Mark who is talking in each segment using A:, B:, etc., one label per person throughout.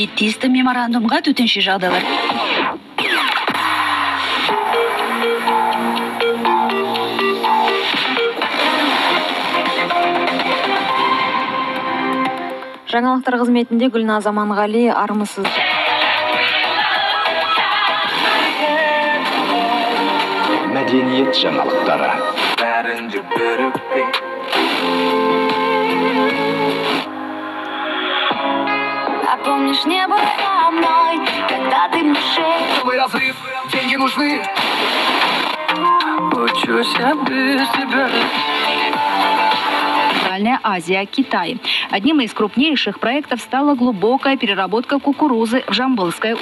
A: тиісті меморандумға төтенше жағдайлар.
B: Жаңалықтар қызметінде Гүлназ Аманғали, армысыз.
C: Мәдениет жаңалықтары.
D: А помнишь, не было со мной, когда ты мне шею.
E: Разрыв, деньги нужны.
D: Учусь я без тебя.
A: Центральная Азия, Китай. Одним из крупнейших проектов стала глубокая переработка кукурузы в Жамбылской области.7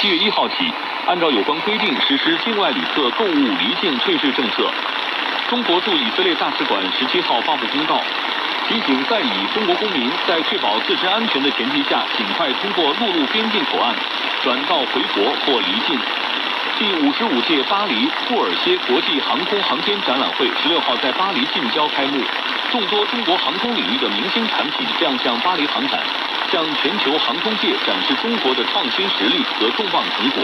F: 月1号起，按照有关规定实施境外旅客购物离境退税政策。中国驻以色列大使馆17号发布公告，提醒在以中国公民在确保自身安全的前提下，尽快通过陆路边境口岸转道回国或离境。第55届巴黎布尔歇国际航空航天展览会16号在巴黎近郊开幕，众多中国航空领域的明星产品亮相巴黎航展，向全球航空界展示中国的创新实力和重磅成果。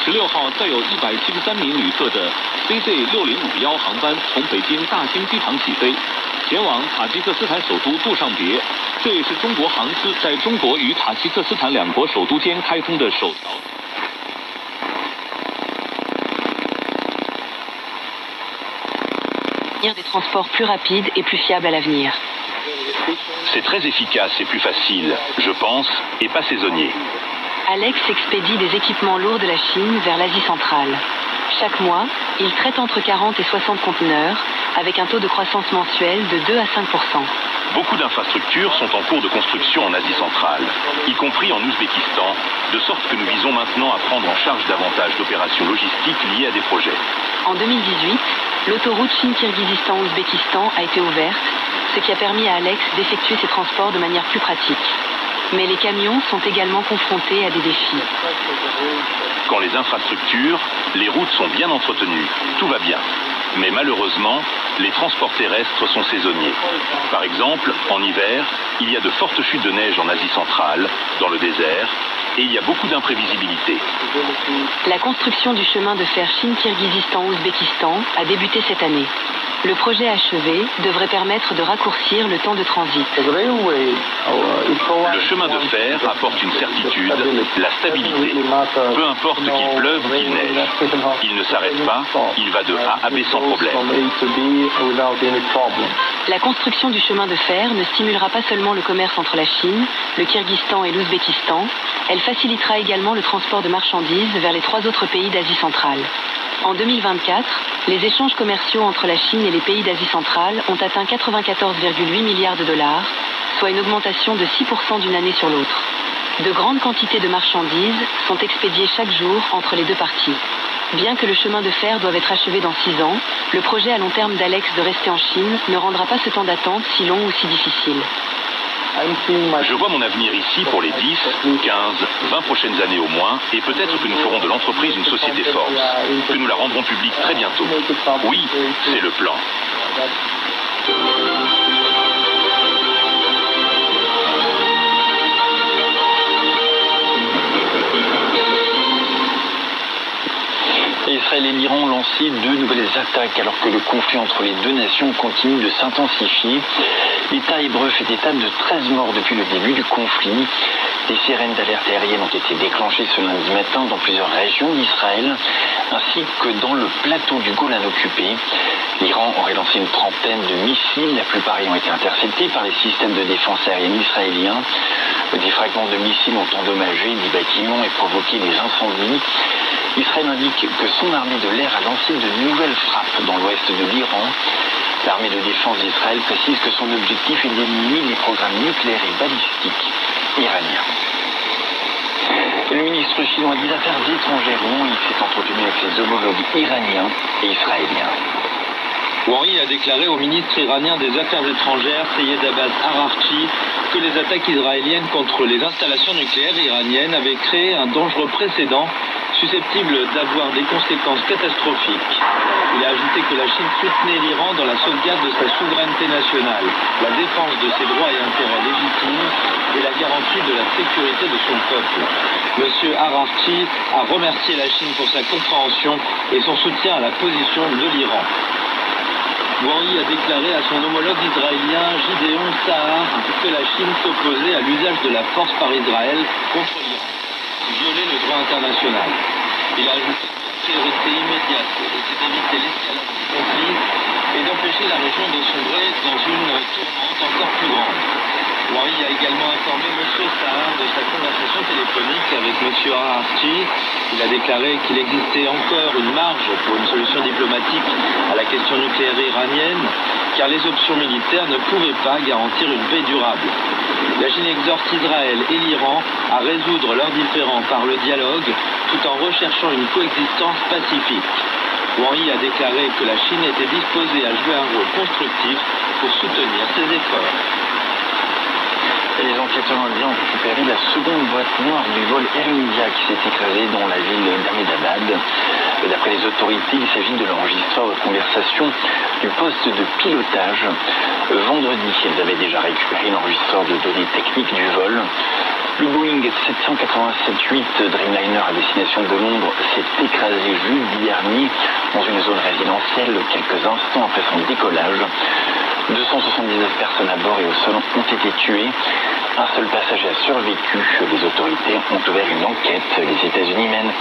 F: 16号，载有173名旅客的 CZ6051航班从北京大兴机场起飞，前往塔吉克斯坦首都杜尚别，这也是中国航司在中国与塔吉克斯坦两国首都间开通的首条。
G: Des transports plus rapides et plus fiables à l'avenir.
H: C'est très efficace et plus facile, je pense, et pas saisonnier.
G: Alex expédie des équipements lourds de la Chine vers l'Asie centrale. Chaque mois, il traite entre 40 et 60 conteneurs, avec un taux de croissance mensuel de 2 à 5%.
H: Beaucoup d'infrastructures sont en cours de construction en Asie centrale, y compris en Ouzbékistan, de sorte que nous visons maintenant à prendre en charge davantage d'opérations logistiques liées à des projets.
G: En 2018, l'autoroute Chine-Kirghizistan-Ouzbékistan a été ouverte ce qui a permis à Alex d'effectuer ses transports de manière plus pratique. Mais les camions sont également confrontés à des défis.
H: Quand les infrastructures, les routes sont bien entretenues, tout va bien. Mais malheureusement, les transports terrestres sont saisonniers. Par exemple, en hiver, il y a de fortes chutes de neige en Asie centrale, dans le désert, et il y a beaucoup d'imprévisibilité.
G: La construction du chemin de fer Chine-Kirghizistan-Ouzbékistan a débuté cette année. Le projet achevé devrait permettre de raccourcir le temps de transit.
H: Le chemin de fer apporte une certitude, la stabilité. Peu importe qu'il pleuve ou qu'il neige. Il ne s'arrête pas, il va de A à B sans problème.
G: La construction du chemin de fer ne stimulera pas seulement le commerce entre la Chine, le Kirghizistan et l'Ouzbékistan, elle facilitera également le transport de marchandises vers les 3 autres pays d'Asie centrale. En 2024, les échanges commerciaux entre la Chine et les pays d'Asie centrale ont atteint 94,8 milliards de dollars, soit une augmentation de 6% d'une année sur l'autre. De grandes quantités de marchandises sont expédiées chaque jour entre les deux parties. Bien que le chemin de fer doive être achevé dans 6 ans, le projet à long terme d'Alex de rester en Chine ne rendra pas ce temps d'attente si long ou si difficile.
H: Je vois mon avenir ici pour les 10, 15, 20 prochaines années au moins, et peut-être que nous ferons de l'entreprise une société force, que nous la rendrons publique très bientôt. Oui, c'est le plan.
I: Israël et l'Iran ont lancé 2 nouvelles attaques alors que le conflit entre les deux nations continue de s'intensifier. L'État hébreu fait état de 13 morts depuis le début du conflit. Des sirènes d'alerte aérienne ont été déclenchées ce lundi matin dans plusieurs régions d'Israël, ainsi que dans le plateau du Golan occupé. L'Iran aurait lancé une trentaine de missiles, la plupart ayant été interceptés par les systèmes de défense aérienne israéliens. Des fragments de missiles ont endommagé des bâtiments et provoqué des incendies. Israël indique que son armée de l'air a lancé de nouvelles frappes dans l'ouest de l'Iran. L'armée de défense d'Israël précise que son objectif est d'éliminer les programmes nucléaires et balistiques iraniens. Le ministre chinois des Affaires étrangères, Wang Yi, s'est entretenu avec ses homologues iraniens et israéliens.
J: Wang Yi a déclaré au ministre iranien des Affaires étrangères, Seyed Abbas Ararchi, que les attaques israéliennes contre les installations nucléaires iraniennes avaient créé un dangereux précédent susceptible d'avoir des conséquences catastrophiques. Il a ajouté que la Chine soutenait l'Iran dans la sauvegarde de sa souveraineté nationale, la défense de ses droits et intérêts légitimes et la garantie de la sécurité de son peuple. Monsieur Ararchi a remercié la Chine pour sa compréhension et son soutien à la position de l'Iran. Wang Yi a déclaré à son homologue israélien Gideon Sa'ar que la Chine s'opposait à l'usage de la force par Israël contre l'Iran, violer le droit international. Il a ajouté que la priorité immédiate était d'éviter l'escalade du conflit et d'empêcher la région de sombrer dans une tourmente encore plus grande. Wang Yi a également informé M. Sa'ar de sa conversation téléphonique avec M. Ararchi. Il a déclaré qu'il existait encore une marge pour une solution diplomatique à la question nucléaire iranienne, car les options militaires ne pouvaient pas garantir une paix durable. La Chine exhorte Israël et l'Iran à résoudre leurs différends par le dialogue, tout en recherchant une coexistence pacifique. Wang Yi a déclaré que la Chine était disposée à jouer un rôle constructif pour soutenir ses efforts.
I: Et les enquêteurs indiens ont récupéré la seconde boîte noire du vol Air India qui s'est écrasé dans la ville d'Ahmedabad. D'après les autorités, il s'agit de l'enregistreur de conversation du poste de pilotage. Vendredi, elles avaient déjà récupéré l'enregistreur de données techniques du vol. Le Boeing 787-8 Dreamliner à destination de Londres s'est écrasé jeudi dernier dans une zone résidentielle quelques instants après son décollage. 279 personnes à bord et au sol ont été tuées. Un seul passager a survécu. Les autorités ont ouvert une enquête. Les États-Unis mènent